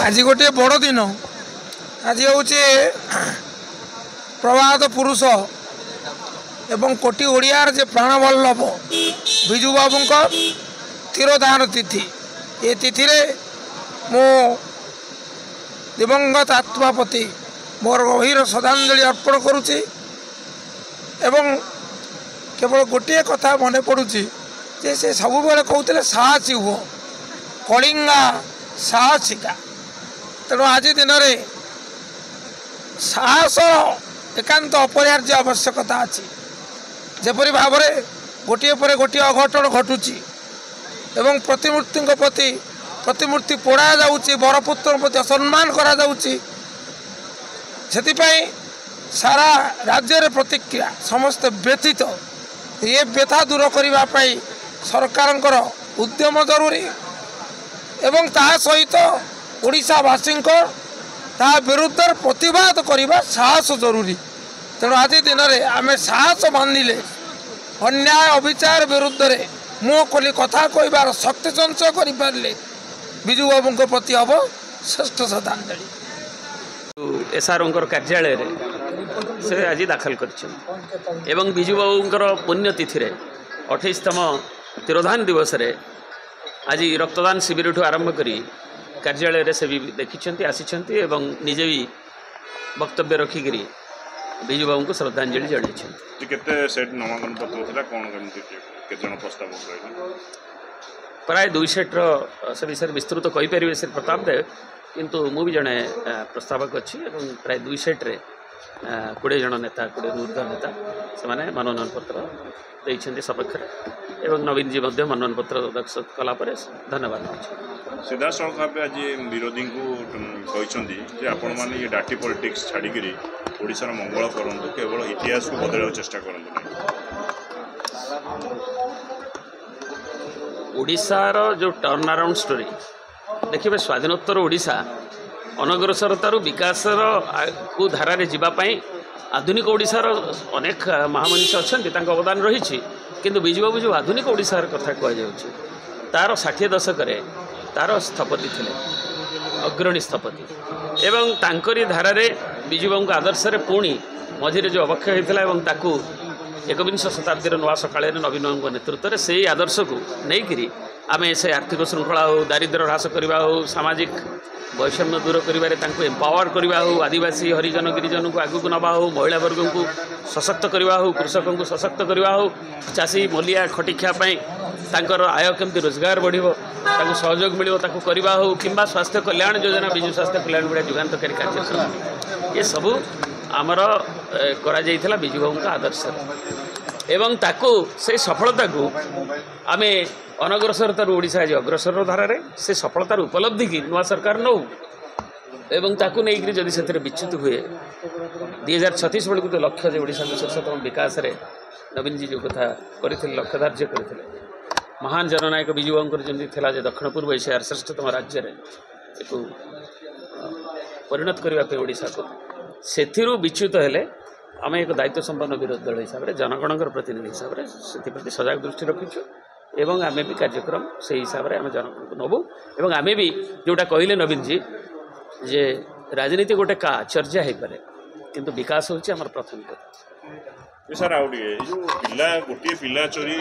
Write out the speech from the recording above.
आज गोटे बड़ दिन आज हूँ प्रभात पुरुष एवं कोटी ओडियार जे प्राणवल्लभ विजु बाबू तिरोधान तिथि ये तिथि रे मो दिवंगत आत्मा प्रति मोर गभीर श्रद्धांजलि अर्पण करुच्ची एवं केवल गोटे कथा मन पड़ुची जे से सब बेले कहते साहसी हुओ कलिंगा साहसिका तेणु आज दिन में साहस एकांत अपरिहार्य आवश्यकता अच्छी जेपरी भाव में गोटे पर गोटे अघटन घटुची एवं प्रतिमूर्ति प्रति प्रतिमूर्ति पोड़ा जाऊँगी बरपुत्र प्रति असम्मान करा जाऊँगी सेतिपाई सारा राज्य प्रतिक्रिया समस्त व्यथित ये व्यथा दूर करने सरकार उद्यम जरूरी एवं ता सहित ओडिशावासी विरुद्ध प्रतिवाद करने साहस जरूरी तेणु आज दिन में आम साहस बांधिले अन्याय अविचार विरुद्ध में मुँह खोली कथा कहबार शक्ति संचय करें विजु बाबू प्रति हम श्रेष्ठ श्रद्धांजलि। एसआर कार्यालय से आज दाखल कर विजु बाबू पुण्यतिथि 28तम तिरोधान दिवस रे आज रक्तदान शिविर ठू आरंभ करी कार्यालय से भी देखी आसी निजे भी वक्तव्य रखिकी विजु बाबू को श्रद्धांजलि जन प्राय 2 सेट से विषय विस्तृत कहीपर श्री प्रताप देव किंतु मु भी जड़े प्रस्तावक अच्छी प्राय 2 सेट रे 20 जन नेता 20 ऊर्ध नेता से मनोनयन पत्र देते सपक्ष एवं नवीन जी मनोनयन पत्र दस्तखत कलापर धन्यवाद। सीधा सड़क भाव आज विरोधी को कहते आपण मैंने ये डाटी पॉलिटिक्स छाड़ी ओडिशार मंगल करूँ केवल इतिहास को बदल चेष्टा करूँ। ओडिशार जो टर्न अराउंड स्टोरी देखिए स्वाधीनोत्तर ओडिशा अनग्रसरतार विकासर को धारा जावाई आधुनिक ओडिशार अनेक महामनीष अच्छा अवदान रही किंतु विजु बाबू जो आधुनिक ओडिशार कथा कहुच्छे तार 60 दशक तार स्थपति थे अग्रणी स्थपति एवं तांकरी धारारे विजु बाबू आदर्श पुणी मझिरे जो अवक्षय होता 21 शताब्दीर नुआ सकाल नवीन बाबू नेतृत्व में से आदर्श को लेकिन आम से आर्थिक श्रृंखला हो दारिद्र्य ह्रास करवा हो सामाजिक वैषम्य दूर कर एम्पावर करवा हो आदिवासी हरिजन गिरिजन को आगू नवा हो महिला वर्ग को सशक्त करवा हो कृषकों को सशक्त करवा हो चाषी मलिया खटिखापी तांकर आय केमती रोजगार बढ़ो सहयोग मिलो करवा हो कि स्वास्थ्य कल्याण योजना विजु स्वास्थ्य कल्याण भाया जुगान्तकारी कार्यक्रम ये सबू आमर करा विजु बाबू आदर्श एवं ताकू से सफलता को आम अनग्रसरतार ओडिशा आज अग्रसर धारे से सफलतार उपलब्धि की नुआ सरकार नौ एवं ताकू नहीं जदि से विच्युत हुए 2036 बेलू तो लक्ष्य जो ओडिशा को शीर्षतम विकास रे नवीन जी जो कथा करते लक्ष्य धार्य करते महान जननायक विजु बाबू जमी है दक्षिण पूर्व एशियार श्रेष्ठतम राज्य में एक परिणत करने ओडिशा को से विच्युत हेले आम एक दायित्व संपन्न विरोधी दल हिसाब से जनगण प्रतिनिधि हिसाब से सजग दृष्टि रखीचु एवं आमे भी कार्यक्रम से हिसाब से आम जनगण को नबू एवं आमे भी जोटा कहले नवीन जी जे राजनीति गोटे का चर्चा हो पारे किंतु विकास होची आमर प्राथमिकता। सर आउ जो पिला गोटे पिला चोरी